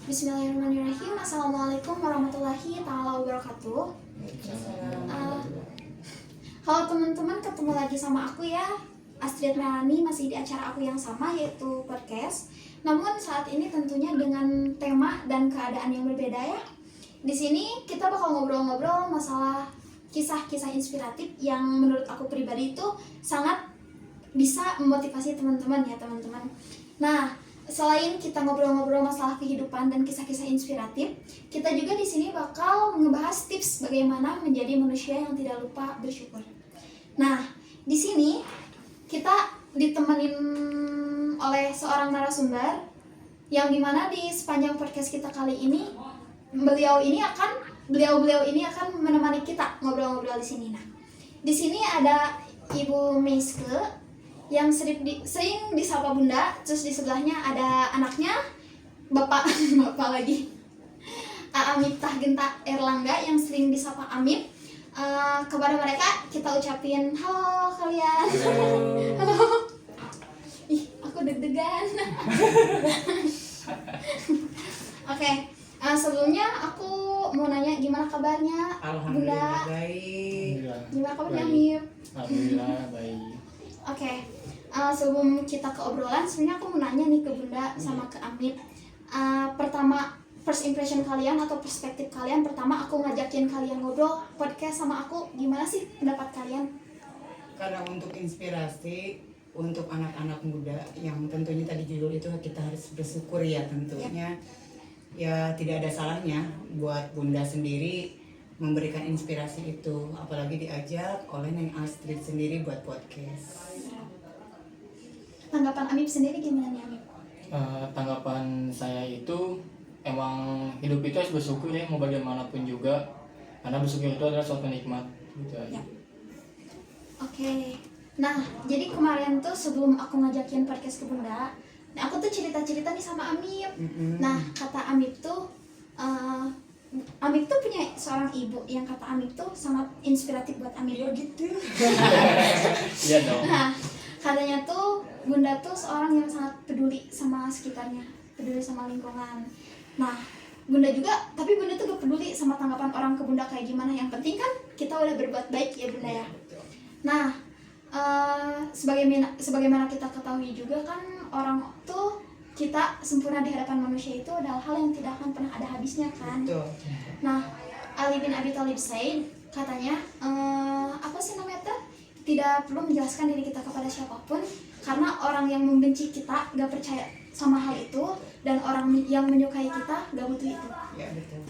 Bismillahirrahmanirrahim. Assalamualaikum warahmatullahi taala wabarakatuh. Halo teman-teman, ketemu lagi sama aku ya, Astrid Melani, masih di acara aku yang sama yaitu podcast. Namun saat ini tentunya dengan tema dan keadaan yang berbeda ya. Di sini kita bakal ngobrol-ngobrol masalah kisah-kisah inspiratif yang menurut aku pribadi itu sangat bisa memotivasi teman-teman ya teman-teman. Nah, selain kita ngobrol-ngobrol masalah kehidupan dan kisah-kisah inspiratif, kita juga di sini bakal ngebahas tips bagaimana menjadi manusia yang tidak lupa bersyukur. Nah, di sini kita ditemenin oleh seorang narasumber yang dimana di sepanjang podcast kita kali ini beliau ini akan menemani kita ngobrol-ngobrol di sini. Nah, di sini ada Ibu Meiske yang sering disapa Bunda, terus di sebelahnya ada anaknya bapak lagi, A. Miftah Genta Erlangga yang sering disapa Amip. Kepada mereka kita ucapin halo kalian. Halo. Ih, aku deg-degan. Oke, sebelumnya aku mau nanya gimana kabarnya Bunda? Baik. Gimana kabarnya Amip? Alhamdulillah baik. Oke, sebelum kita ke obrolan, sebenarnya aku mau nanya nih ke Bunda sama ke Amip. Pertama, first impression kalian atau perspektif kalian, pertama aku ngajakin kalian ngobrol podcast sama aku, gimana sih pendapat kalian? Karena untuk inspirasi untuk anak-anak muda yang tentunya tadi judul itu kita harus bersyukur ya tentunya. Ya tidak ada salahnya buat Bunda sendiri memberikan inspirasi itu, apalagi diajak oleh Neng Astrid sendiri buat podcast. Tanggapan Amip sendiri gimana nih Amip? Tanggapan saya itu emang hidup itu harus bersyukur ya, mau bagaimanapun juga, karena bersyukur itu adalah suatu nikmat gitu aja. Ya. Oke, nah jadi kemarin tuh sebelum aku ngajakin podcast ke Bunda, nah aku tuh cerita-cerita nih sama Amip. Nah kata Amip tuh Amip tuh punya seorang ibu yang kata Amip tuh sangat inspiratif buat Amip. Ya gitu. Iya dong. Nah, katanya tuh Bunda tuh seorang yang sangat peduli sama sekitarnya, peduli sama lingkungan. Nah, Bunda juga, tapi Bunda tuh gak peduli sama tanggapan orang ke Bunda kayak gimana. Yang penting kan kita udah berbuat baik ya Bunda ya. Nah, sebagaimana kita ketahui juga kan orang tuh kita sempurna di hadapan manusia itu adalah hal yang tidak akan pernah ada habisnya kan. Betul. Nah, Ali bin Abi Thalib said katanya apa sih namanya tuh, tidak perlu menjelaskan diri kita kepada siapapun karena orang yang membenci kita gak percaya sama hal itu dan orang yang menyukai kita gak butuh itu. Ya betul.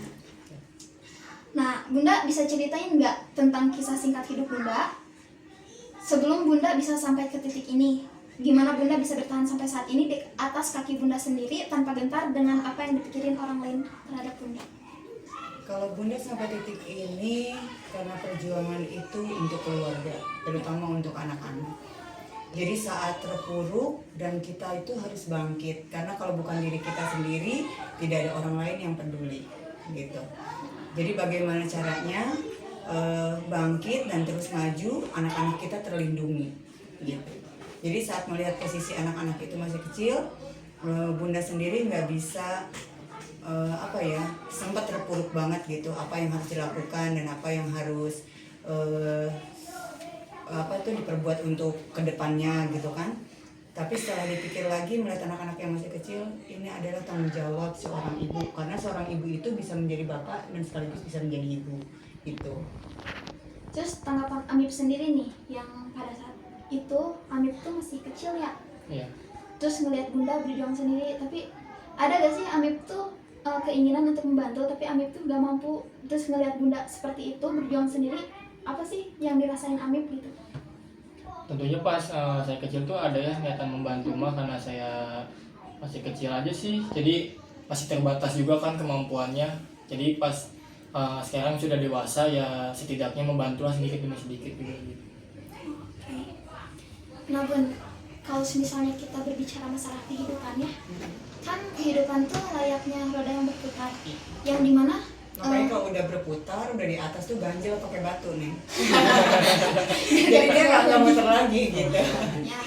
Nah, Bunda bisa ceritain nggak tentang kisah singkat hidup Bunda sebelum Bunda bisa sampai ke titik ini? Gimana Bunda bisa bertahan sampai saat ini di atas kaki Bunda sendiri tanpa gentar dengan apa yang dipikirin orang lain terhadap Bunda? Kalau Bunda sampai titik ini karena perjuangan itu untuk keluarga, terutama untuk anak-anak. Jadi saat terpuruk dan kita itu harus bangkit, karena kalau bukan diri kita sendiri, tidak ada orang lain yang peduli, gitu. Jadi bagaimana caranya bangkit dan terus maju, anak-anak kita terlindungi, gitu. Jadi saat melihat posisi anak-anak itu masih kecil, Bunda sendiri nggak bisa sempat terpuruk banget gitu, apa yang harus dilakukan dan apa yang harus diperbuat untuk kedepannya gitu kan. Tapi setelah dipikir lagi melihat anak-anak yang masih kecil, ini adalah tanggung jawab seorang ibu, karena seorang ibu itu bisa menjadi bapak dan sekaligus bisa menjadi ibu gitu. Terus tanggapan Amip sendiri nih, yang pada saat itu Amip tuh masih kecil ya? Iya. Terus ngelihat Bunda berjuang sendiri, tapi ada gak sih Amip tuh keinginan untuk membantu tapi Amip tuh gak mampu, terus ngelihat Bunda seperti itu berjuang sendiri, apa sih yang dirasain Amip gitu? Tentunya pas saya kecil tuh ada ya niatan membantu mah, karena saya masih kecil aja sih, jadi masih terbatas juga kan kemampuannya. Jadi pas sekarang sudah dewasa ya setidaknya membantu lah sedikit demi sedikit juga gitu. Nah Bun, kalau misalnya kita berbicara masalah kehidupan ya, kan kehidupan tuh layaknya roda yang berputar, yang dimana Makanya kalau udah berputar, udah di atas tuh ganjel pakai batu nih. Jadi dia nggak muter lagi gitu. Ya,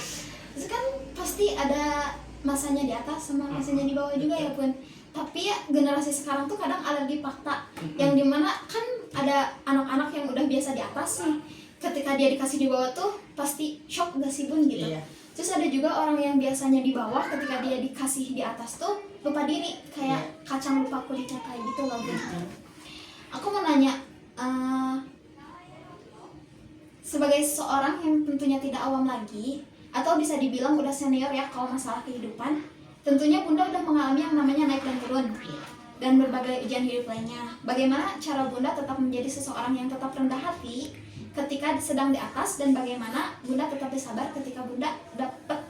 itu kan pasti ada masanya di atas sama masanya di bawah juga ya Bun. Tapi ya generasi sekarang tuh kadang alergi fakta, yang dimana kan ada anak-anak yang udah biasa di atas nih, ketika dia dikasih di bawah tuh pasti shock gak sih Bun gitu. Iya. Terus ada juga orang yang biasanya di bawah, ketika dia dikasih di atas tuh lupa diri, kayak kacang lupa kulitnya kayak gitu loh Bun. Aku mau nanya, sebagai seorang yang tentunya tidak awam lagi, atau bisa dibilang udah senior ya kalau masalah kehidupan, tentunya Bunda udah mengalami yang namanya naik dan turun dan berbagai ujian hidup lainnya. Bagaimana cara Bunda tetap menjadi seseorang yang tetap rendah hati ketika sedang di atas, dan bagaimana Bunda tetap bersabar ketika Bunda dapat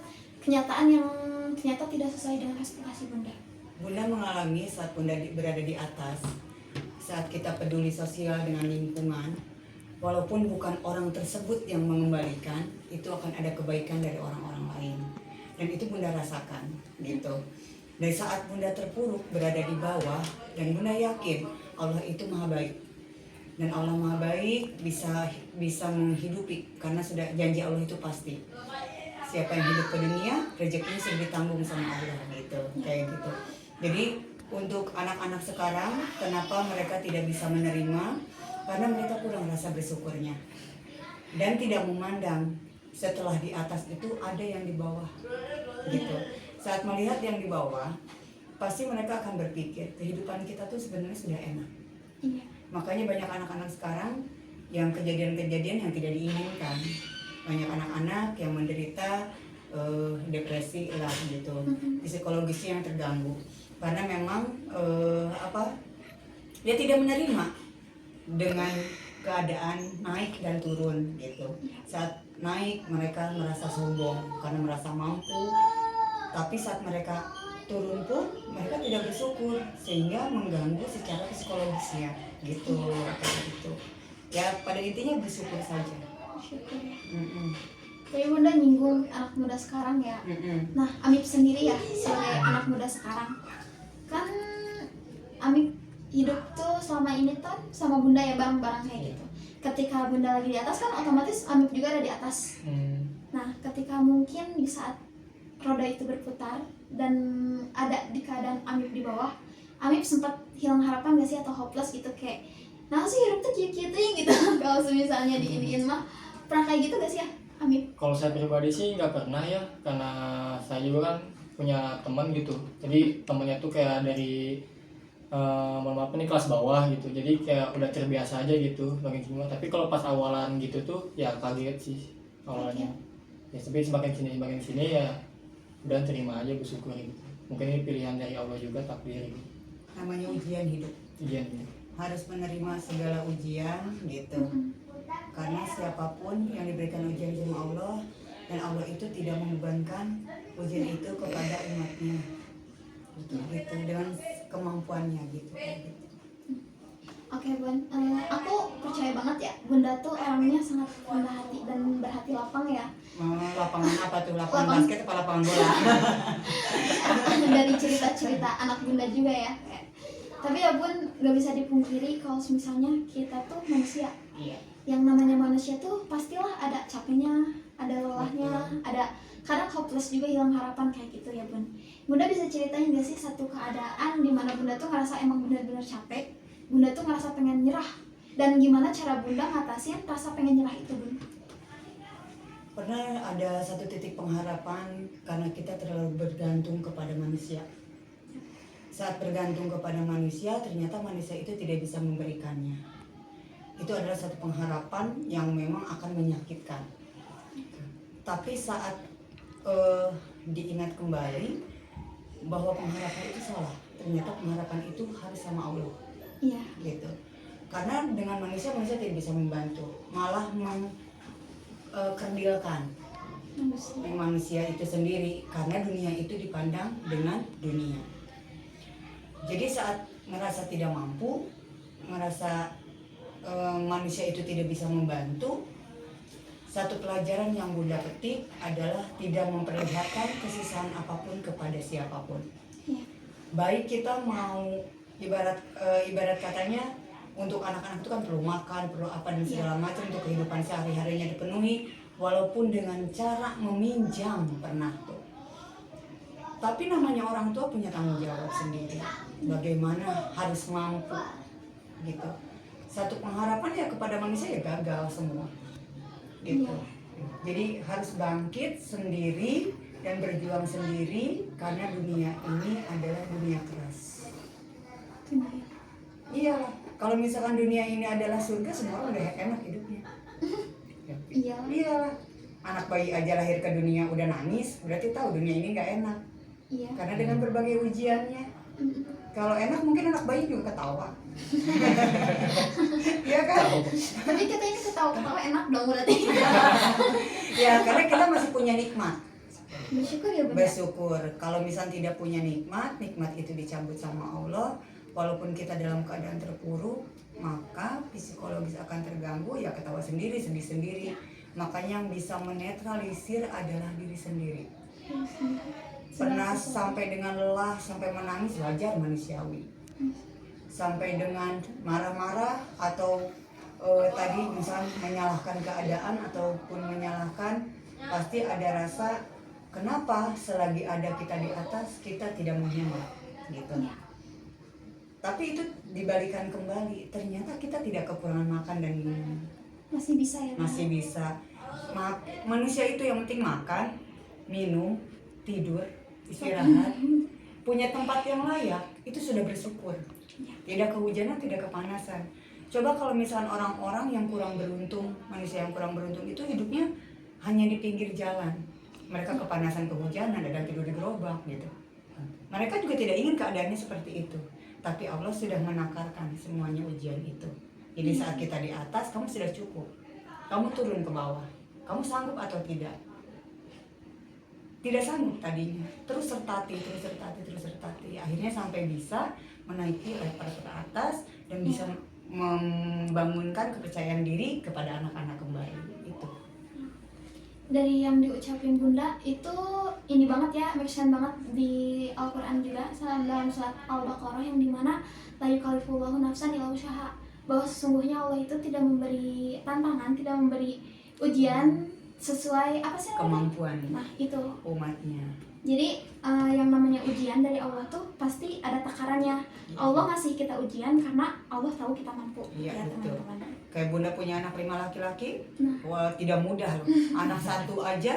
kenyataan yang ternyata tidak sesuai dengan ekspektasi Bunda? Bunda mengalami saat Bunda berada di atas, saat kita peduli sosial dengan lingkungan, walaupun bukan orang tersebut yang mengembalikan, itu akan ada kebaikan dari orang-orang lain. Dan itu Bunda rasakan gitu. Dari saat Bunda terpuruk berada di bawah, dan Bunda yakin Allah itu maha baik. Dan Allah maha baik bisa menghidupi, karena sudah janji Allah itu pasti. Siapa yang hidup ke dunia, rezekinya sudah ditanggung sama Allah gitu, kayak gitu. Jadi untuk anak-anak sekarang, kenapa mereka tidak bisa menerima? Karena mereka kurang rasa bersyukurnya. Dan tidak memandang setelah di atas itu ada yang di bawah gitu. Saat melihat yang di bawah, pasti mereka akan berpikir kehidupan kita tuh sebenarnya sudah enak. Iya. Makanya banyak anak-anak sekarang yang kejadian-kejadian yang tidak diinginkan. Banyak anak-anak yang menderita depresi lah gitu, psikologisnya yang terganggu karena memang dia tidak menerima dengan keadaan naik dan turun gitu. Saat naik mereka merasa sombong karena merasa mampu, tapi saat mereka turun pun mereka tidak bersyukur, sehingga mengganggu secara psikologisnya gitu. Gitu ya, pada intinya bersyukur saja. Syukur ya. Tapi Bunda nyinggung anak muda sekarang ya. Nah, Amip sendiri ya sebagai anak muda sekarang, kan Amip hidup tuh selama ini kan sama Bunda ya, bareng-bareng kayak gitu. Ketika Bunda lagi di atas kan otomatis Amip juga ada di atas. Nah, ketika mungkin di saat roda itu berputar dan ada di keadaan Amip di bawah, Amip sempat hilang harapan gak sih, atau hopeless gitu, kayak nah sih hidup tuh cute-cute gitu. Kalau misalnya diiniin mah, pernah kayak gitu gak sih ya Amip? Kalau saya pribadi sih nggak pernah ya, karena saya juga kan punya teman gitu. Jadi temannya tuh kayak dari mohon maaf ini kelas bawah gitu. Jadi kayak udah terbiasa aja gitu makin semua. Tapi kalau pas awalan gitu tuh ya kaget sih awalnya. Ya tapi semakin sini ya udah terima aja, bersyukur gitu. Mungkin ini pilihan dari Allah juga, takdir gitu. Namanya ujian hidup. Ujian gitu. Harus menerima segala ujian gitu. Karena siapapun yang diberikan ujian sama Allah, dan Allah itu tidak membebankan ujian itu kepada umatnya gitu, dengan kemampuannya gitu. Oke Bun, aku percaya banget ya Bunda tuh orangnya sangat rendah hati dan berhati lapang ya. Lapangan apa tuh? Lapangan basket apa lapangan bola? Dari cerita-cerita anak Bunda juga ya. Tapi ya Bun, gak bisa dipungkiri kalau misalnya kita tuh manusia. Iya. Yang namanya manusia tuh pastilah ada capeknya, ada lelahnya, ada kadang hopeless juga, hilang harapan kayak gitu ya Bun. Bunda bisa ceritain gak sih satu keadaan di mana Bunda tuh ngerasa emang benar-benar capek, Bunda tuh ngerasa pengen nyerah, dan gimana cara Bunda ngatasin rasa pengen nyerah itu Bun? Pernah ada satu titik pengharapan karena kita terlalu bergantung kepada manusia. Saat bergantung kepada manusia, ternyata manusia itu tidak bisa memberikannya. Itu adalah satu pengharapan yang memang akan menyakitkan. Tapi saat diingat kembali bahwa pengharapan itu salah, ternyata pengharapan itu harus sama Allah. Iya. Gitu. Karena dengan manusia tidak bisa membantu, malah mengkerdilkan manusia itu sendiri, karena dunia itu dipandang dengan dunia. Jadi saat merasa tidak mampu, merasa manusia itu tidak bisa membantu, satu pelajaran yang Bunda petik adalah tidak memperlihatkan kesusahan apapun kepada siapapun. Ya. Baik kita mau ibarat katanya untuk anak-anak itu kan perlu makan, perlu apa dan segala macam untuk kehidupan sehari-harinya dipenuhi, walaupun dengan cara meminjam pernah tuh. Tapi namanya orang tua punya tanggung jawab sendiri. Bagaimana harus mampu gitu. Satu pengharapan ya kepada manusia ya gagal semua. Gitu. Iya. Jadi harus bangkit sendiri dan berjuang sendiri karena dunia ini adalah dunia keras. Iya, kalau misalkan dunia ini adalah surga, semua orang udah enak hidupnya. Iya. Iya, anak bayi aja lahir ke dunia udah nangis, berarti tahu dunia ini nggak enak. Iya. Karena dengan berbagai ujiannya. Kalau enak mungkin anak bayi juga ketawa. Iya kan? Tapi kita ini ketawa-ketawa enak dong berarti. Ya, karena kita masih punya nikmat. Bersyukur ya Bunda. Bersyukur. Kalau misalnya tidak punya nikmat, nikmat itu dicabut sama Allah. Walaupun kita dalam keadaan terpuruk, maka psikologis akan terganggu, ya ketawa sendiri, sedih sendiri. Makanya yang bisa menetralisir adalah diri sendiri. Pernah sampai dengan lelah, sampai menangis, wajar, manusiawi. Sampai dengan marah-marah atau tadi misalnya menyalahkan keadaan ataupun menyalahkan, pasti ada rasa kenapa selagi ada kita di atas kita tidak menghemat gitu. Tapi itu dibalikan kembali, ternyata kita tidak kekurangan makan dan minum. Masih bisa ya Bunda? Masih bisa. Manusia itu yang penting makan, minum, tidur, istirahat, punya tempat yang layak, itu sudah bersyukur. Tidak kehujanan, tidak kepanasan. Coba kalau misalnya orang-orang yang kurang beruntung, manusia yang kurang beruntung itu hidupnya hanya di pinggir jalan. Mereka kepanasan, kehujanan, dan tidur di gerobak gitu. Mereka juga tidak ingin keadaannya seperti itu. Tapi Allah sudah menakarkan semuanya ujian itu. Jadi saat kita di atas, kamu sudah cukup. Kamu turun ke bawah. Kamu sanggup atau tidak? Tidak sanggup tadinya. Terus sertati. Akhirnya sampai bisa menaiki level ke atas dan bisa membangunkan kepercayaan diri kepada anak-anak kembali. Itu. Dari yang diucapin Bunda itu ini banget ya, make sense banget di Al-Quran juga dalam surat Al-Baqarah yang dimana la yukallifullahu nafsan illa wus'aha, bahwa sesungguhnya Allah itu tidak memberi tantangan, tidak memberi ujian sesuai apa sih namanya? Kemampuan Nah itu. umatnya. Jadi yang namanya ujian dari Allah tuh pasti ada takarannya. Allah ngasih kita ujian karena Allah tahu kita mampu. Iya, Ya betul. teman-teman. Kayak Bunda punya anak 5 laki-laki, Nah. wah tidak mudah loh. Anak 1 aja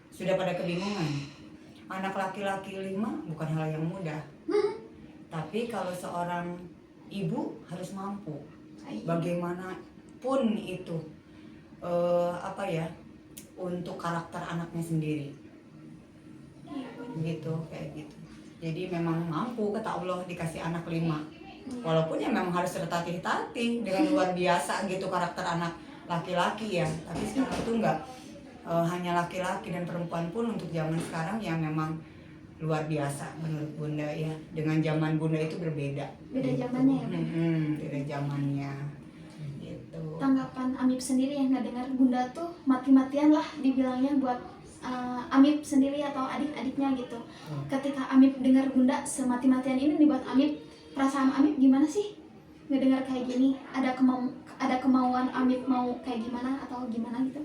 sudah pada kebingungan. Anak laki-laki 5 bukan hal yang mudah. Tapi kalau seorang ibu harus mampu, bagaimanapun itu untuk karakter anaknya sendiri. Gitu, kayak gitu. Jadi memang mampu kata Allah dikasih anak 5. Walaupun ya memang harus tertatih-tatih dengan luar biasa gitu karakter anak laki-laki ya. Tapi sekarang tuh enggak hanya laki-laki dan perempuan pun untuk zaman sekarang yang memang luar biasa menurut Bunda ya. Dengan zaman Bunda itu berbeda. Beda zamannya ya. Beda zamannya. Gitu. Tanggapan Amip sendiri yang nggak dengar Bunda tuh mati-matian lah dibilangnya buat Amip sendiri atau adik-adiknya gitu. Ketika Amip dengar Bunda semati-matian ini nih buat Amip, perasaan Amip gimana sih ngedengar kayak gini? Ada kemauan Amip mau kayak gimana atau gimana gitu?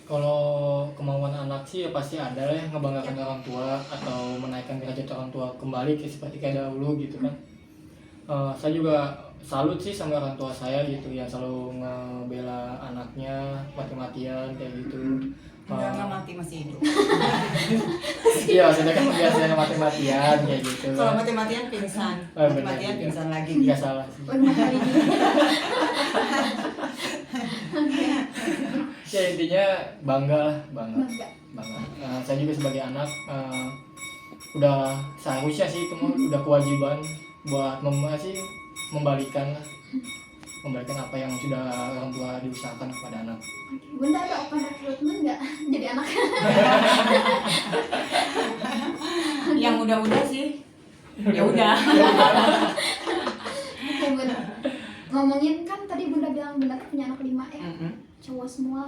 Kalau kemauan anak sih ya pasti ada ya, ngebanggakan orang tua atau menaikkan derajat orang tua kembali seperti kayak dahulu gitu kan. Saya juga salut sih sama orang tua saya gitu yang selalu ngebela anaknya mati-matian kayak gitu. Enggak mati, masih hidup. Iya, maksudnya kan biasanya mati-matian kayak gitu. Kalau mati-matian pingsan, Oh, mati-matian benar. pingsan lagi. Nggak salah sih. Pertama kali gini. Ya intinya bangga lah, bangga. Bangga. Saya juga sebagai anak udah seharusnya sih itu udah kewajiban buat membalikan apa yang sudah orang tua diusahakan kepada anak. Bunda ada open recruitment nggak jadi anak? Yang udah-udah sih, ya udah. Oke Bunda. Ngomongin kan tadi Bunda bilang Bunda punya anak 5 ya, cowok semua.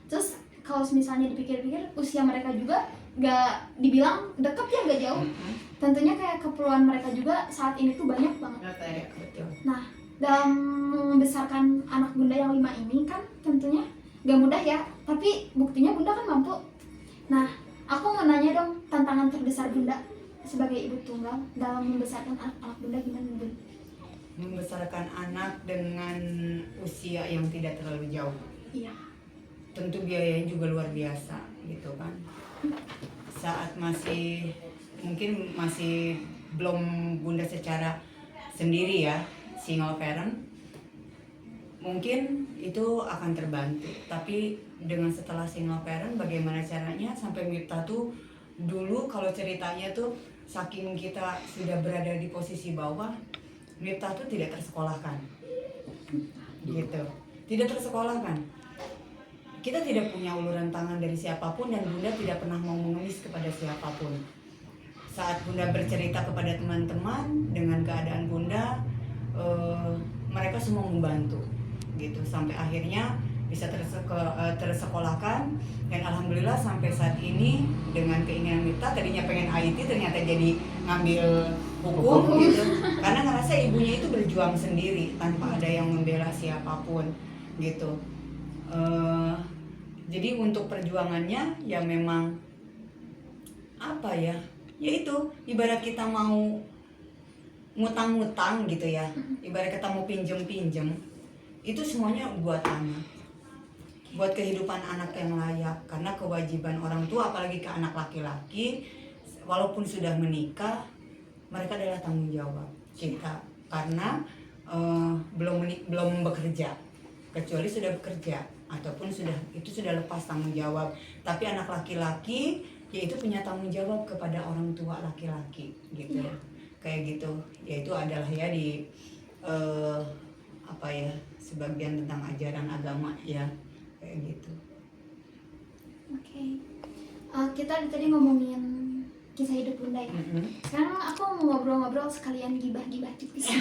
Terus kalau misalnya dipikir-pikir usia mereka juga nggak dibilang deket ya, nggak jauh. Tentunya kayak keperluan mereka juga saat ini tuh banyak banget. Betul. Nah, dalam membesarkan anak Bunda yang 5 ini kan tentunya gak mudah ya, tapi buktinya Bunda kan mampu. Nah, aku mau nanya dong, tantangan terbesar Bunda sebagai ibu tunggal dalam membesarkan anak-anak Bunda gimana Bun? Membesarkan anak dengan usia yang tidak terlalu jauh, Iya. tentu biayanya juga luar biasa gitu kan. Saat mungkin masih belum Bunda secara sendiri ya, single parent, mungkin itu akan terbantu. Tapi dengan setelah single parent, bagaimana caranya sampai Miftah tuh dulu kalau ceritanya tuh saking kita sudah berada di posisi bawah, Miftah tuh tidak tersekolahkan, gitu, tidak tersekolahkan. Kita tidak punya uluran tangan dari siapapun dan Bunda tidak pernah mau mengemis kepada siapapun. Saat Bunda bercerita kepada teman-teman dengan keadaan Bunda, mereka semua membantu, gitu, sampai akhirnya bisa tersekolahkan. Dan alhamdulillah sampai saat ini dengan keinginan Miftah, tadinya pengen IT ternyata jadi ngambil hukum gitu, karena ngerasa ibunya itu berjuang sendiri tanpa ada yang membela siapapun gitu. Jadi untuk perjuangannya ya memang apa ya, yaitu ibarat kita mau ngutang-ngutang gitu ya, ibarat kita mau pinjem-pinjem, itu semuanya buat anak, buat kehidupan anak yang layak. Karena kewajiban orang tua apalagi ke anak laki-laki, walaupun sudah menikah, mereka adalah tanggung jawab kita, karena belum bekerja, kecuali sudah bekerja ataupun itu sudah lepas tanggung jawab. Tapi anak laki-laki yaitu punya tanggung jawab kepada orang tua laki-laki gitu ya. Kayak gitu, yaitu adalah ya di apa ya, sebagian tentang ajaran agama ya, kayak gitu. Oke. Kita tadi ngomongin kisah hidup Bunda ya. Sekarang aku mau ngobrol-ngobrol sekalian gibah-gibah tipis.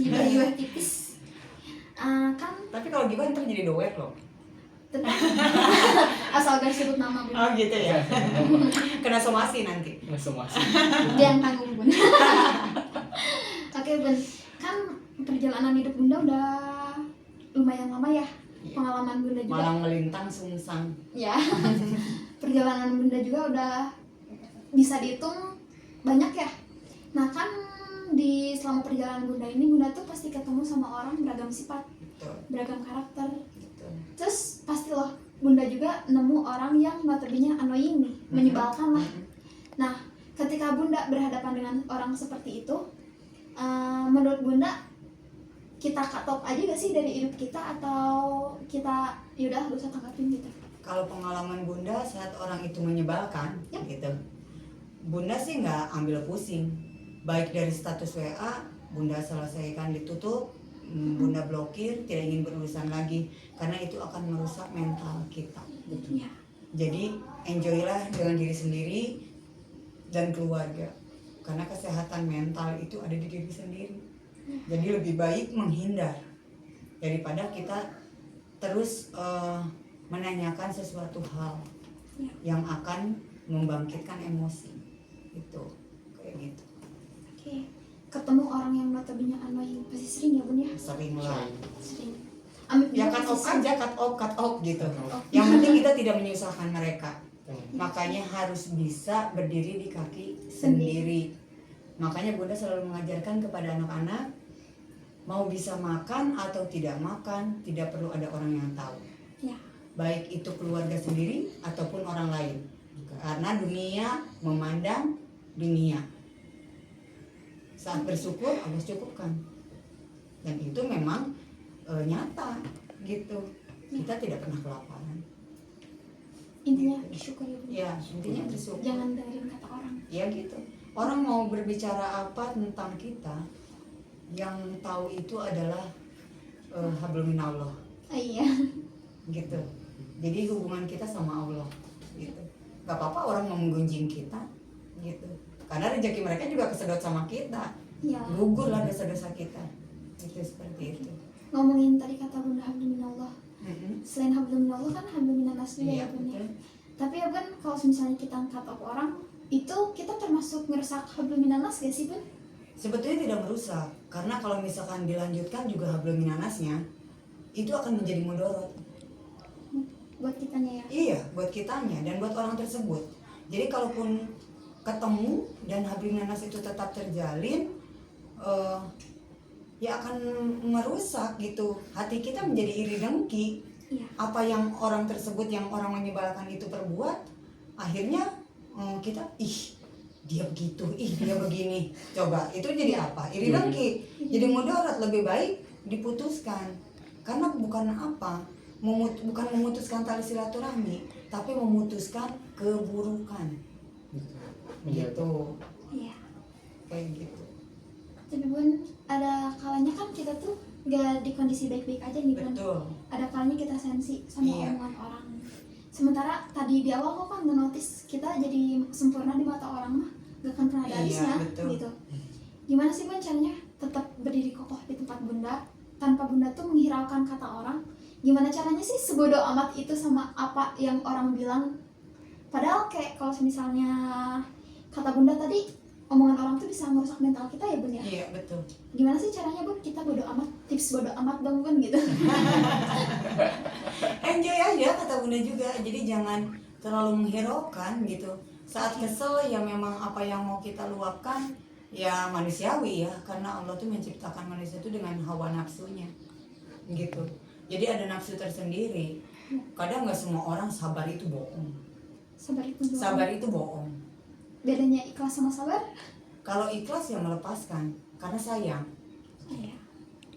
Gibah-gibah tipis. Kan Tapi kalau gimana ntar jadi doek loh. tentang asal gak sebut nama Bun. Oh gitu ya. Kena somasi nanti. Masuk-masuk. Jangan tanggung Bun. Oke Bun, kan perjalanan hidup Bunda udah lumayan lama ya. Pengalaman Bunda juga. Malang melintang sungsang. Ya. Perjalanan Bunda juga udah bisa dihitung banyak ya. Nah kan selama perjalanan Bunda ini, Bunda tuh pasti ketemu sama orang beragam sifat, Betul. beragam karakter. Betul. Terus pasti loh Bunda juga nemu orang yang notabene annoying nih, menyebalkan lah. Nah ketika Bunda berhadapan dengan orang seperti itu, menurut Bunda kita cut off aja gak sih dari hidup kita, atau kita yaudah gak usah tanggapin gitu? Kalau pengalaman Bunda saat orang itu menyebalkan, gitu, Bunda sih nggak ambil pusing. Baik dari status WA, Bunda selesaikan, ditutup, Bunda blokir, tidak ingin berurusan lagi, karena itu akan merusak mental kita. Gitu. Ya. Jadi enjoylah dengan diri sendiri dan keluarga, karena kesehatan mental itu ada di diri sendiri. Jadi lebih baik menghindar daripada kita terus menanyakan sesuatu hal yang akan membangkitkan emosi itu, kayak gitu. Oke. Ketemu orang yang notabene annoying pasti sering ya Bun ya? Sering lah. Sering. Amit Ya Bunda cut off pasti aja, cut off gitu. off. Yang penting kita tidak menyusahkan mereka. Makanya harus bisa berdiri di kaki sendiri. Makanya Bunda selalu mengajarkan kepada anak-anak, mau bisa makan atau tidak makan, tidak perlu ada orang yang tahu. Ya. Baik itu keluarga sendiri ataupun orang lain. Karena dunia memandang dunia. Saat bersyukur, Allah cukupkan. Dan itu memang nyata gitu. Kita tidak pernah kelaparan. Intinya bersyukur ya Bun. Ya, intinya bersyukur. Jangan dengerin kata orang. Ya gitu. Orang mau berbicara apa tentang kita, yang tahu itu adalah hablum minallah, Iya. gitu. Jadi hubungan kita sama Allah, gitu. Gak apa-apa orang mau menggunjing kita, gitu. Karena rezeki mereka juga kesedot sama kita, Ya. gugur lah dosa-dosa kita, itu seperti itu. Ngomongin tadi kata Bunda hablum minallah. Selain hablum minallah kan hablum minanas juga ya Iya, Bun ya. betul. Tapi ya Bun, kalau misalnya kita cut off orang, itu kita termasuk ngerusak hablum minanas gak sih Bun? Sebetulnya tidak merusak, karena kalau misalkan dilanjutkan juga hablum minanasnya, itu akan menjadi mudorot. Buat kitanya ya. Iya, buat kitanya dan buat orang tersebut. Jadi kalaupun ketemu dan hubungan nanas itu tetap terjalin, ya akan merusak gitu. Hati kita menjadi iri dengki. Iya. Apa yang orang tersebut, yang orang menyebalkan itu perbuat, akhirnya kita dia begitu, dia begini. Coba itu jadi apa? Iri dengki. Jadi mudarat, lebih baik diputuskan. Karena bukan apa, bukan memutuskan tali silaturahmi, tapi memutuskan keburukan. Gitu. Iya. Kayak gitu. Tapi Bun, ada kalanya kan kita tuh gak di kondisi baik-baik aja nih Bun. Betul. Ada kalanya kita sensi sama Iya. omongan orang. Sementara tadi di awal kok kan nge-notice kita jadi sempurna di mata orang mah gak akan pernah ada Iya, habisnya betul. gitu. Gimana sih Bun caranya tetap berdiri kokoh di tempat Bunda tanpa Bunda tuh menghiraukan kata orang? Gimana caranya sih sebodoh amat itu sama apa yang orang bilang? Padahal kayak kalau misalnya kata Bunda tadi, omongan orang tuh bisa merusak mental kita ya Bun ya? Iya, betul. Gimana sih caranya Bun kita bodo amat, tips bodo amat dong Bun gitu? Enjoy aja kata Bunda juga. Jadi jangan terlalu menghiraukan gitu. Saat kesel ya memang apa yang mau kita luapkan ya manusiawi ya, karena Allah tuh menciptakan manusia itu dengan hawa nafsunya gitu. Jadi ada nafsu tersendiri. Kadang nggak semua orang sabar itu bohong. Sabar itu doang. Sabar itu bohong. Bedanya ikhlas sama sabar? Kalau ikhlas ya melepaskan karena sayang. Iya.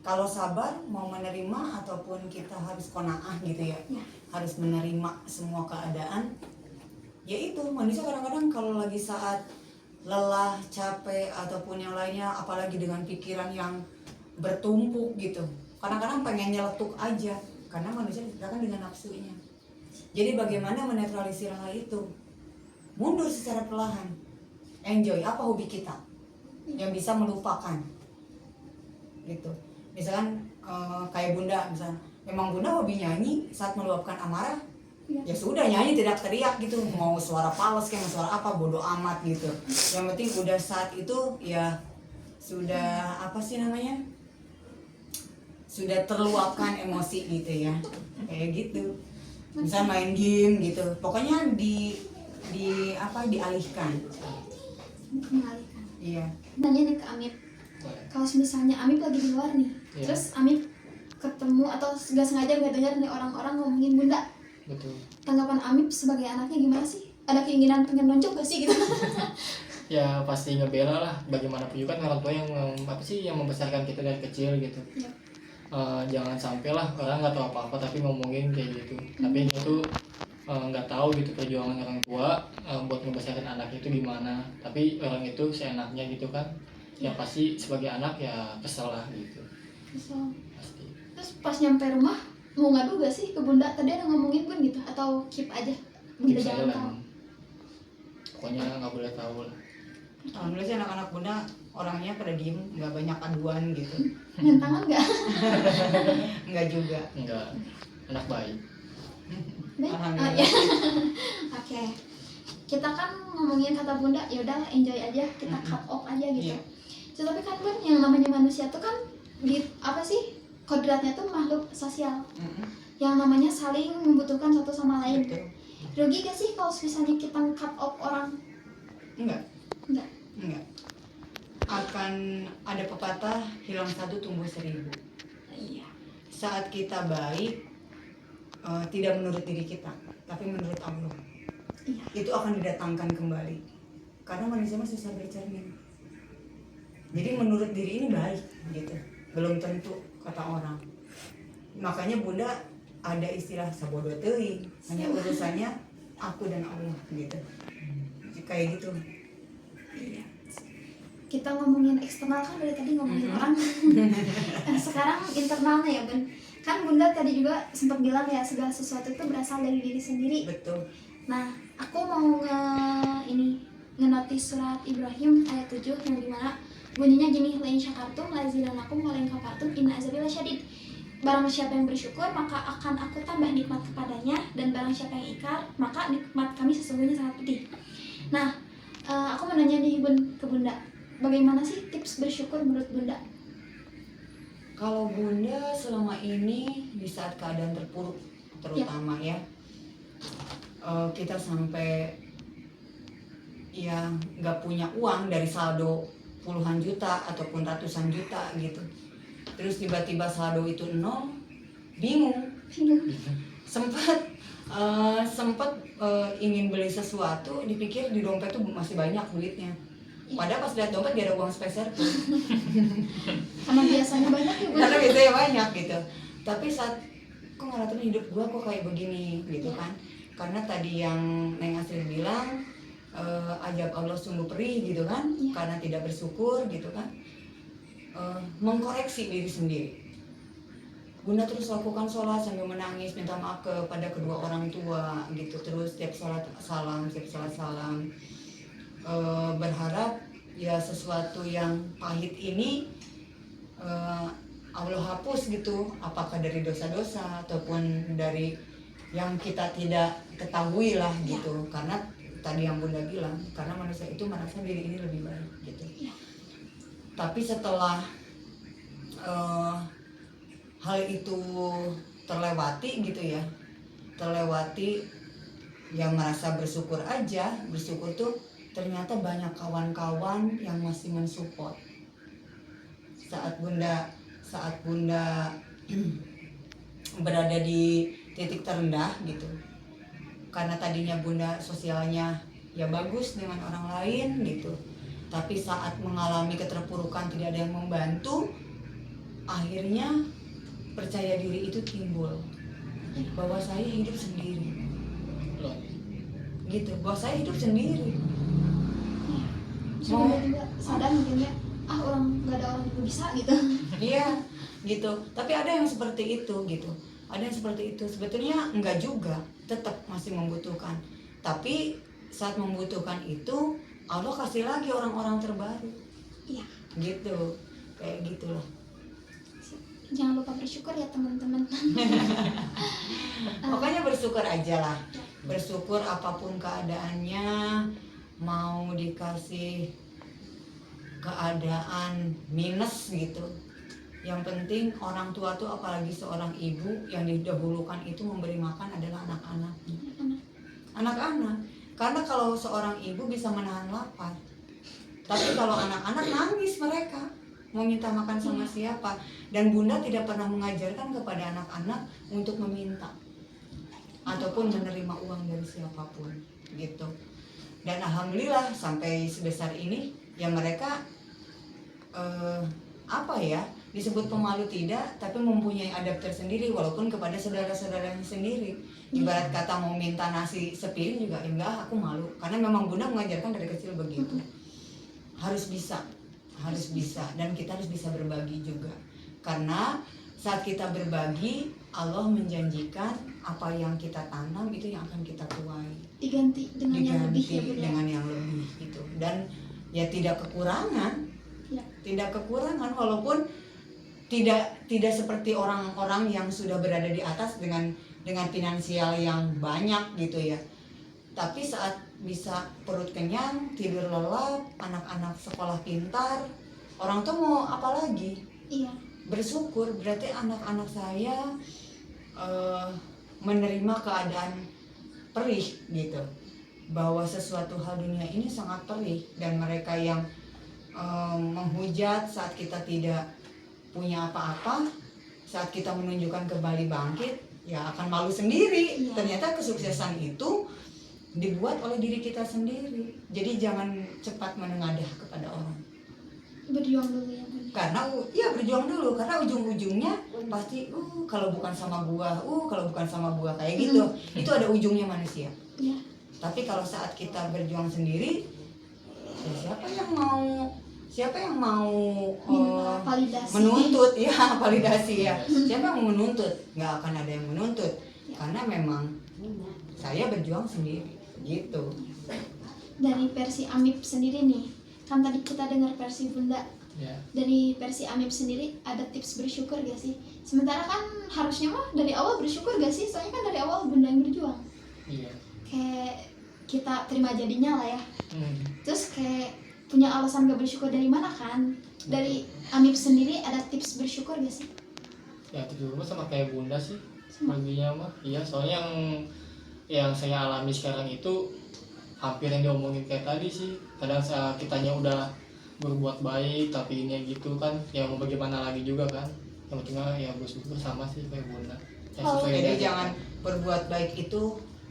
Kalau sabar mau menerima ataupun kita harus qanaah gitu ya, Ya. harus menerima semua keadaan. Ya itu manusia kadang-kadang kalau lagi saat lelah, capek ataupun yang lainnya, apalagi dengan pikiran yang bertumpuk gitu, kadang-kadang pengen nyeletuk aja karena manusia diciptakan dengan nafsunya. Jadi bagaimana menetralisir hal itu? Mundur secara perlahan. Enjoy apa hobi kita yang bisa melupakan gitu. Misalkan kayak Bunda misalnya, memang Bunda hobi nyanyi. Saat meluapkan amarah ya sudah nyanyi, tidak teriak gitu, mau suara fals kayak mau suara apa bodoh amat gitu. Yang penting udah saat itu ya sudah apa sih namanya, sudah terluapkan emosi gitu ya, kayak gitu. Misal main game gitu, pokoknya dialihkan. Mengalihkan. Iya. Nanya nih ke Amip, kalau misalnya Amip lagi di luar nih, Iya. terus Amip ketemu atau gak sengaja gak dengar nih orang-orang ngomongin Bunda, Betul. tanggapan Amip sebagai anaknya gimana sih? Ada keinginan pengen nonjok gak sih gitu? Ya pasti ngebela lah, bagaimanapun juga kan orang tua yang yang membesarkan kita dari kecil gitu. Iya. Jangan sampai lah orang nggak tahu apa-apa tapi ngomongin kayak gitu. Tapi dia tuh nggak tahu gitu perjuangan orang tua buat ngebesarkan anak itu gimana. Tapi orang itu seenaknya gitu kan. Ya pasti sebagai anak ya kesel lah gitu. Kesel. Pasti. Terus pas nyampe rumah mau ngadu gak sih ke Bunda? Tadi ada ngomongin Bun gitu atau keep aja? Bunda Tips aja jangan lah. tahu. Pokoknya nggak boleh tahu lah. Alhamdulillah sih anak-anak Bunda orangnya pada diem, nggak banyak aduan gitu. Main tangan gak? Nggak juga. Enggak. Anak baik. Baik. Alhamdulillah. Ya. Oke. Kita kan ngomongin kata Bunda, ya udah enjoy aja, kita cut off aja gitu. Iya. Tapi kan Bun, yang namanya manusia tuh kan di apa sih? Kodratnya tuh makhluk sosial. Yang namanya saling membutuhkan satu sama lain. Betul. Rugi gak sih kalau misalnya kita cut off orang? Enggak. Enggak. Enggak. Akan ada pepatah hilang satu tumbuh 1000. Iya. Saat kita baik, tidak menurut diri kita, tapi menurut Allah, Iya. itu akan didatangkan kembali. Karena manusia mah susah bercermin. Jadi menurut diri ini baik gitu, belum tentu kata orang. Makanya Bunda ada istilah sabodo teuing, hanya urusannya aku dan Allah gitu. Kayak gitu. Iya. Kita ngomongin eksternal kan dari tadi ngomongin orang. Sekarang internalnya ya Bun. Kan Bunda tadi juga sempat bilang ya segala sesuatu itu berasal dari diri sendiri. Betul. Nah, aku mau ngenotis surat Ibrahim ayat 7 yang dimana bunyinya gini, lain syakartum lazidanakum wa lain kafartum inna azabi lasyadid. Barang siapa yang bersyukur maka akan aku tambah nikmat kepadanya, dan barang siapa yang ingkar maka nikmat kami sesungguhnya sangat pedih. Nah, aku mau nanya nih ke Bunda, bagaimana sih tips bersyukur menurut Bunda? Kalau Bunda selama ini di saat keadaan terpuruk terutama ya, kita sampai ya nggak punya uang dari saldo puluhan juta ataupun ratusan juta gitu. Terus tiba-tiba saldo itu nol, bingung. Sempat ingin beli sesuatu, dipikir di dompet tuh masih banyak duitnya. Padahal pas lihat dompet gak ada uang spesial pun. Karena biasanya banyak ya, Bu. Karena biasanya banyak gitu. Tapi saat kok ngeliatin hidup gua kok kayak begini gitu kan. Karena tadi yang Neng Astrid bilang ajab Allah sungguh perih gitu kan, karena tidak bersyukur gitu kan. Mengkoreksi diri sendiri. Bunda terus lakukan sholat sambil menangis, minta maaf kepada kedua orang tua gitu. Terus setiap sholat salam, berharap ya sesuatu yang pahit ini Allah hapus gitu, apakah dari dosa-dosa ataupun dari yang kita tidak ketahui lah gitu. Karena tadi yang Bunda bilang, karena manusia itu merasa diri ini lebih baik gitu. Tapi setelah hal itu terlewati gitu ya, yang merasa bersyukur aja. Bersyukur tuh ternyata banyak kawan-kawan yang masih mensupport saat Bunda berada di titik terendah gitu. Karena tadinya Bunda sosialnya ya bagus dengan orang lain gitu, tapi saat mengalami keterpurukan tidak ada yang membantu, akhirnya percaya diri itu timbul bahwa saya hidup sendiri gitu, bahwa saya hidup sendiri. Sudah juga sadar mungkin ya, orang nggak ada orang juga bisa gitu. Iya gitu, tapi ada yang seperti itu gitu, ada yang seperti itu. Sebetulnya enggak juga, tetap masih membutuhkan, tapi saat membutuhkan itu Allah kasih lagi orang-orang terbaru. Iya. Gitu, kayak gitulah. Jangan lupa bersyukur ya teman-teman. Pokoknya bersyukur aja lah, bersyukur apapun keadaannya. Mau dikasih keadaan minus gitu, yang penting orang tua tuh, apalagi seorang ibu yang didahulukan itu memberi makan adalah anak-anaknya. Anak-anak, karena kalau seorang ibu bisa menahan lapar, tapi kalau anak-anak nangis mereka mau minta makan sama siapa. Dan Bunda tidak pernah mengajarkan kepada anak-anak untuk meminta ataupun menerima uang dari siapapun gitu. Dan alhamdulillah sampai sebesar ini ya mereka disebut pemalu tidak, tapi mempunyai adab tersendiri walaupun kepada saudara-saudaranya sendiri. Ibarat kata mau minta nasi sepiring juga ya enggak, aku malu. Karena memang Bunda mengajarkan dari kecil begitu. Harus bisa dan kita harus bisa berbagi juga. Karena saat kita berbagi, Allah menjanjikan apa yang kita tanam itu yang akan kita tuai. Diganti dengan yang lebih ya, Bunda. Dengan yang lebih gitu. Dan ya tidak kekurangan. Ya. Tidak kekurangan walaupun tidak seperti orang-orang yang sudah berada di atas dengan finansial yang banyak gitu ya. Tapi saat bisa perut kenyang, tidur lelap, anak-anak sekolah pintar, orang tuh mau apa lagi? Iya. Bersyukur, berarti anak-anak saya menerima keadaan perih gitu, bahwa sesuatu hal dunia ini sangat perih. Dan mereka yang menghujat saat kita tidak punya apa-apa, saat kita menunjukkan kembali bangkit, ya akan malu sendiri. Iya. Ternyata kesuksesan itu dibuat oleh diri kita sendiri. Jadi jangan cepat menengadah kepada orang. Berjuang dulu ya, Bunda. Karena ya berjuang dulu, karena ujung-ujungnya pasti kalau bukan sama gua kayak gitu. Itu ada ujungnya manusia. Iya. Tapi kalau saat kita berjuang sendiri, ya siapa yang mau Minta validasi. menuntut ya, validasi ya. Siapa yang mau menuntut? Nggak akan ada yang menuntut. Karena memang saya berjuang sendiri gitu. Dari versi Amip sendiri nih, kan tadi kita dengar versi Bunda. Ya. Dari versi Amip sendiri ada tips bersyukur gak sih? Sementara kan harusnya mah dari awal bersyukur gak sih? Soalnya kan dari awal Bunda yang berjuang. Iya. Kayak kita terima jadinya lah ya. Terus kayak punya alasan gak bersyukur dari mana kan? Dari Amip sendiri ada tips bersyukur gak sih? Ya itu dulu sama kayak Bunda sih. Sama. Baginya mah iya, soalnya yang saya alami sekarang itu hampir yang diomongin kayak tadi sih. Kadang kitanya udah berbuat baik tapi ini gitu kan, ya mau bagaimana lagi juga kan. Yang pentingnya ya bersyukur, sama sih kayak Bunda. Yang Oh, sesuai Jadi dengan jangan berbuat baik itu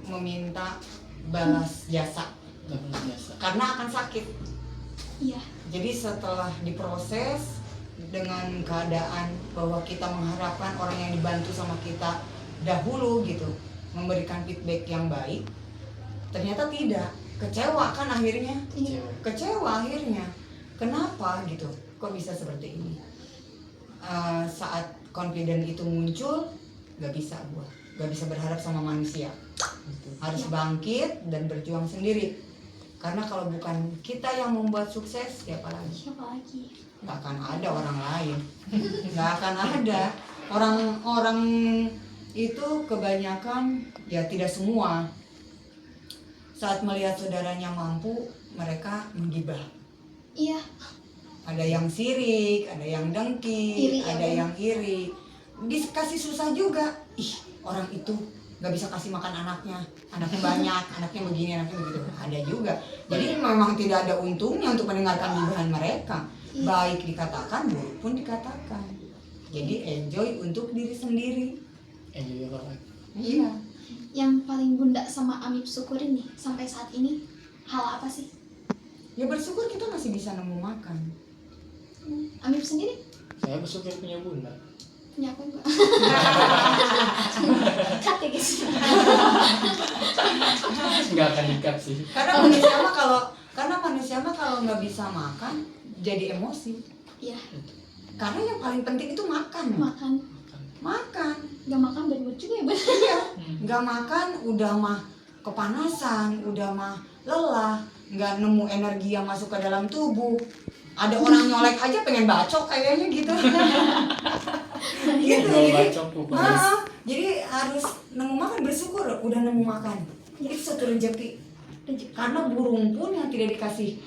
meminta balas jasa, dapat biasa. karena akan sakit. Iya. Jadi setelah diproses dengan keadaan bahwa kita mengharapkan orang yang dibantu sama kita dahulu gitu memberikan feedback yang baik, ternyata tidak, kecewa kan akhirnya, Iya. kecewa akhirnya. Kenapa gitu? Kok bisa seperti ini? Saat confident itu muncul, gak bisa berharap sama manusia. Harus bangkit dan berjuang sendiri. Karena kalau bukan kita yang membuat sukses, siapa lagi? Siapa lagi? Gak akan ada orang lain. Gak akan ada. Orang-orang itu kebanyakan, ya tidak semua, saat melihat saudaranya mampu, mereka menggibah. Iya. Ada yang sirik, ada yang dengki, Iri, ada ya, yang iri. Dikasih susah juga. Ih, orang itu gak bisa kasih makan anaknya banyak, anaknya begini, anaknya begitu. Ada juga. Jadi memang tidak ada untungnya untuk mendengarkan gibahan mereka. Iya. Baik dikatakan, buruk pun dikatakan. Jadi enjoy untuk diri sendiri. Enjoy your life. Iya. Yang paling Bunda sama Amip syukurin nih sampai saat ini hal apa sih? Ya bersyukur kita masih bisa nemu makan. Amip sendiri Saya bersyukur punya Bunda. punya aku enggak? Cut ya guys. Nggak akan dikat sih. Karena manusia mah kalau nggak bisa makan jadi emosi. Iya. Karena yang paling penting itu makan. Makan. Makan. Gak makan berburu juga ya Bang? Iya. Nggak makan udah mah kepanasan, udah mah lelah, nggak nemu energi yang masuk ke dalam tubuh. Ada orang nyolek aja pengen bacok kayaknya gitu. Gitu. Ngobrol Jadi, bacok pokoknya. jadi harus nemu makan, bersyukur udah nemu makan. Itu satu rezeki. Karena burung pun yang tidak dikasih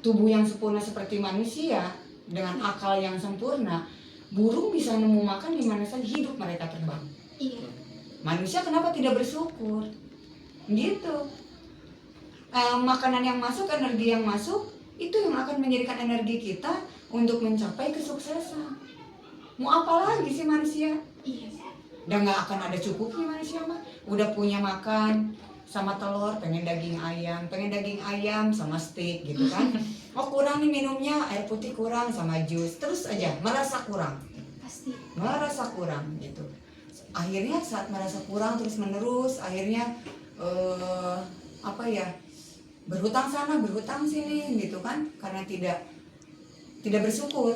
tubuh yang sempurna seperti manusia dengan akal yang sempurna, burung bisa nemu makan di mana saja, hidup mereka terbang. Iya. Manusia kenapa tidak bersyukur? Gitu. Makanan yang masuk, energi yang masuk, itu yang akan menjadikan energi kita untuk mencapai kesuksesan. Mau apa lagi sih manusia? Iya. Udah nggak akan ada cukupnya manusia mah. Udah punya makan sama telur, pengen daging ayam sama steak gitu kan. Oh kurang nih minumnya, air putih kurang sama jus, terus aja merasa kurang. Pasti. Merasa kurang gitu. Akhirnya saat merasa kurang terus menerus, akhirnya berhutang sana berhutang sini gitu kan, karena tidak bersyukur.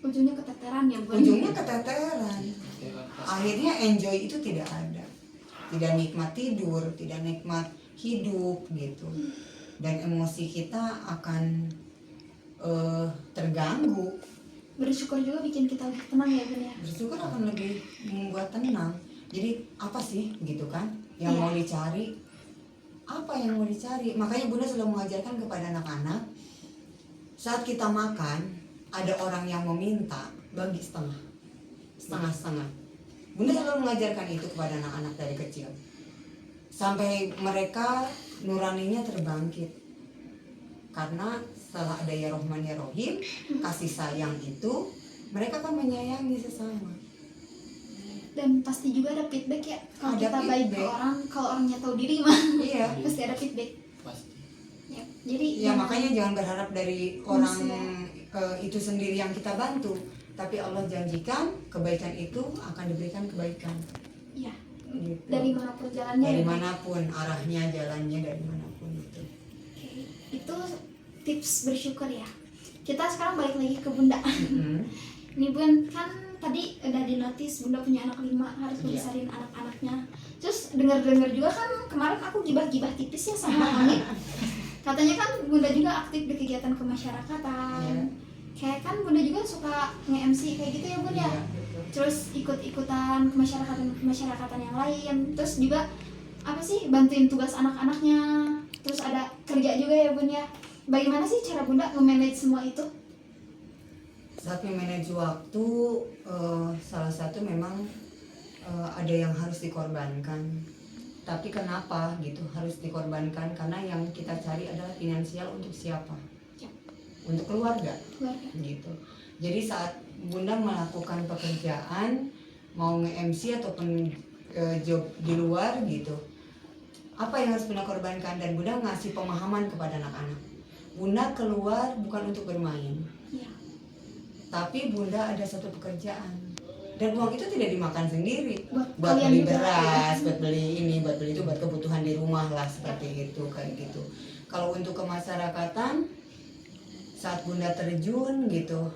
Ujungnya keteteran ya Bang? Ujungnya keteteran. Akhirnya enjoy itu tidak ada, tidak nikmat tidur, tidak nikmat hidup gitu, dan emosi kita akan terganggu. Bersyukur juga bikin kita lebih tenang ya Bang ya? Bersyukur akan lebih membuat tenang. Jadi apa sih gitu kan yang Iya. mau dicari? Apa yang mau dicari? Makanya Bunda selalu mengajarkan kepada anak-anak, saat kita makan ada orang yang meminta, bagi setengah. Bunda selalu mengajarkan itu kepada anak-anak dari kecil sampai mereka nuraninya terbangkit. Karena setelah ada ya Rohman ya Rohim, kasih sayang itu, mereka kan menyayangi sesama. Dan pasti juga ada feedback ya kalau Ada kita baik ke feedback. orang, kalau orangnya tahu diri mah Iya. pasti ada feedback Pasti. ya. Jadi Ya makanya jangan berharap dari orang Manusia. itu sendiri yang kita bantu, tapi Allah janjikan kebaikan itu akan diberikan kebaikan. ya Gitu. dari manapun jalannya Dari ya. manapun arahnya, jalannya dari manapun itu. Oke, itu tips bersyukur ya. Kita sekarang balik lagi ke Bunda. Ini Bun, kan tadi udah dinotis Bunda punya anak 5, harus Iya. ngebesarin anak-anaknya. Terus dengar-dengar juga kan kemarin aku gibah-gibah tipis ya sama Hamid. Katanya kan Bunda juga aktif di kegiatan kemasyarakatan. Iya. Kayak kan Bunda juga suka nge-MC kayak gitu ya Bun ya. Iya, betul. Terus ikut-ikutan kemasyarakatan yang lain. Terus juga apa sih bantuin tugas anak-anaknya. Terus ada kerja juga ya Bun ya. Bagaimana sih cara Bunda nge-manage semua itu? Saat memanage waktu, salah satu memang ada yang harus dikorbankan. Tapi kenapa gitu harus dikorbankan? Karena yang kita cari adalah finansial untuk siapa? Ya. Untuk keluarga. Keluarga. Gitu. Jadi saat Bunda melakukan pekerjaan, mau nge-MC ataupun job di luar gitu, apa yang harus Bunda korbankan? Dan Bunda ngasih pemahaman kepada anak-anak. Bunda keluar bukan untuk bermain, Iya. tapi Bunda ada satu pekerjaan. Dan uang itu tidak dimakan sendiri, Buat beli kalian juga, beras, buat beli ini, buat beli itu, buat kebutuhan di rumah lah, seperti itu, kayak gitu. Kalau untuk kemasyarakatan, saat Bunda terjun gitu,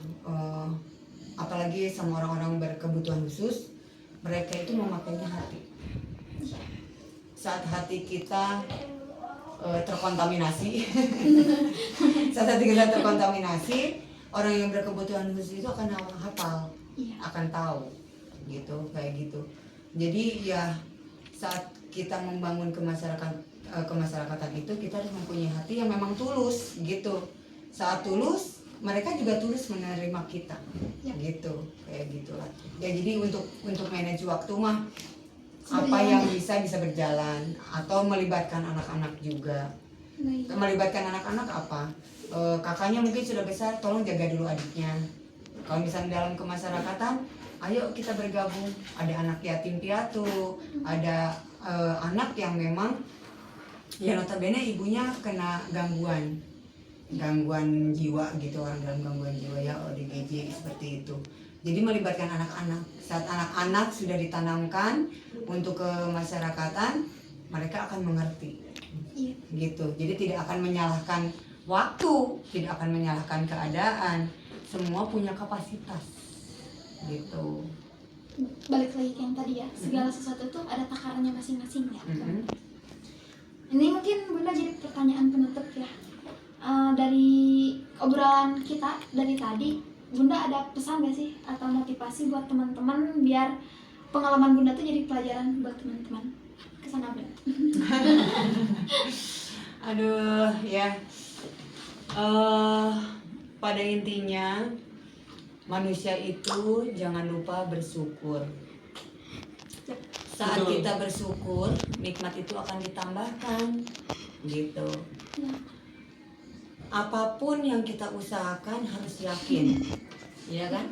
apalagi sama orang-orang berkebutuhan khusus, mereka itu memakainya hati. Saat hati kita terkontaminasi, saat hati kita terkontaminasi, orang yang berkebutuhan khusus itu akan hafal, Iya. akan tahu, gitu, kayak gitu. Jadi ya saat kita membangun kemasyarakatan itu, kita harus mempunyai hati yang memang tulus, gitu. Saat tulus, mereka juga tulus menerima kita, Ya. gitu, kayak gitulah. Ya jadi untuk manage waktu mah apa Berjalan yang ya. bisa berjalan, atau melibatkan anak-anak juga. Nah, iya. Melibatkan anak-anak apa? Kakaknya mungkin sudah besar, tolong jaga dulu adiknya. Kalau misalnya dalam kemasyarakatan, ayo kita bergabung. Ada anak yatim piatu, ada anak yang memang ya notabene ibunya kena gangguan jiwa gitu, orang dalam gangguan jiwa ya, ODGJ seperti itu. Jadi melibatkan anak-anak. Saat anak-anak sudah ditanamkan untuk kemasyarakatan, mereka akan mengerti. Iya. Gitu. Jadi tidak akan menyalahkan waktu, tidak akan menyalahkan keadaan. Semua punya kapasitas. Gitu. Balik lagi ke yang tadi ya, segala sesuatu tuh ada takarannya masing-masing ya. Mm-mm. Ini mungkin Bunda jadi pertanyaan penutup ya. Dari obrolan kita dari tadi, Bunda ada pesan gak sih atau motivasi buat teman-teman biar pengalaman Bunda tuh jadi pelajaran buat teman-teman? Kesana Bunda. Aduh ya. Pada intinya manusia itu jangan lupa bersyukur. Saat Betul. kita bersyukur, nikmat itu akan ditambahkan, gitu. Ya. Apapun yang kita usahakan harus yakin, iya kan?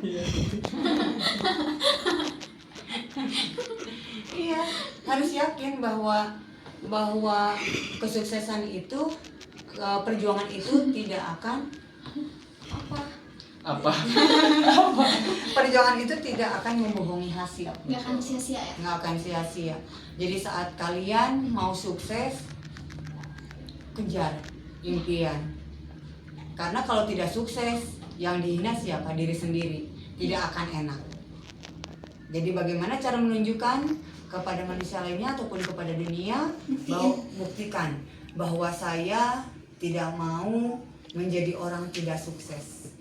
Iya, harus yakin bahwa kesuksesan itu, perjuangan itu tidak akan Apa? perjuangan itu tidak akan membohongi hasil. Gak akan sia-sia ya. Nggak akan sia-sia. Jadi saat kalian mau sukses, kejar impian. Karena kalau tidak sukses, yang dihina siapa? Diri sendiri. Tidak akan enak. Jadi bagaimana cara menunjukkan kepada manusia lainnya ataupun kepada dunia, buktikan bahwa saya tidak mau menjadi orang tidak sukses.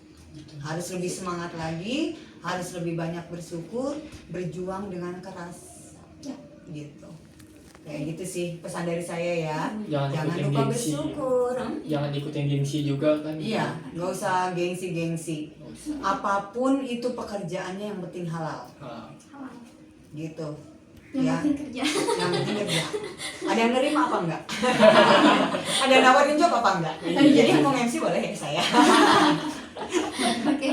Harus lebih semangat lagi, harus lebih banyak bersyukur, berjuang dengan keras. Ya. Gitu. Kayak gitu sih pesan dari saya ya. Jangan ikutin lupa gengsi. bersyukur. Jangan ikutin gengsi juga kan. Iya, nggak usah gengsi-gengsi. Apapun itu pekerjaannya yang penting halal. Ah, Gitu. Yang Ya, penting kerja. yang penting kerja. Ada yang nerima apa enggak? Ada yang nawarin job apa enggak? Jadi yang mau MC boleh ya saya. Oke.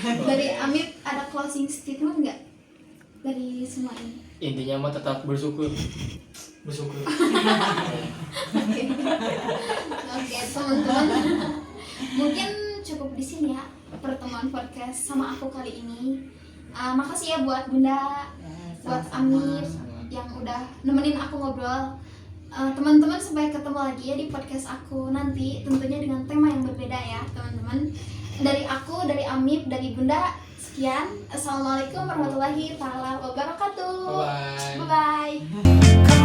Dari Amit ada closing statement nggak dari semua ini? intinya mah tetap bersyukur. Bersyukur. Oke. Oke, teman-teman. Mungkin cukup di sini ya pertemuan podcast sama aku kali ini. Makasih ya buat Bunda, buat Amit yang udah nemenin aku ngobrol. Teman-teman sampai ketemu lagi ya di podcast aku nanti, tentunya dengan tema yang berbeda ya teman-teman. Dari aku, dari Amit, dari Bunda, sekian. Assalamualaikum warahmatullahi wabarakatuh. Bye bye. Bye bye.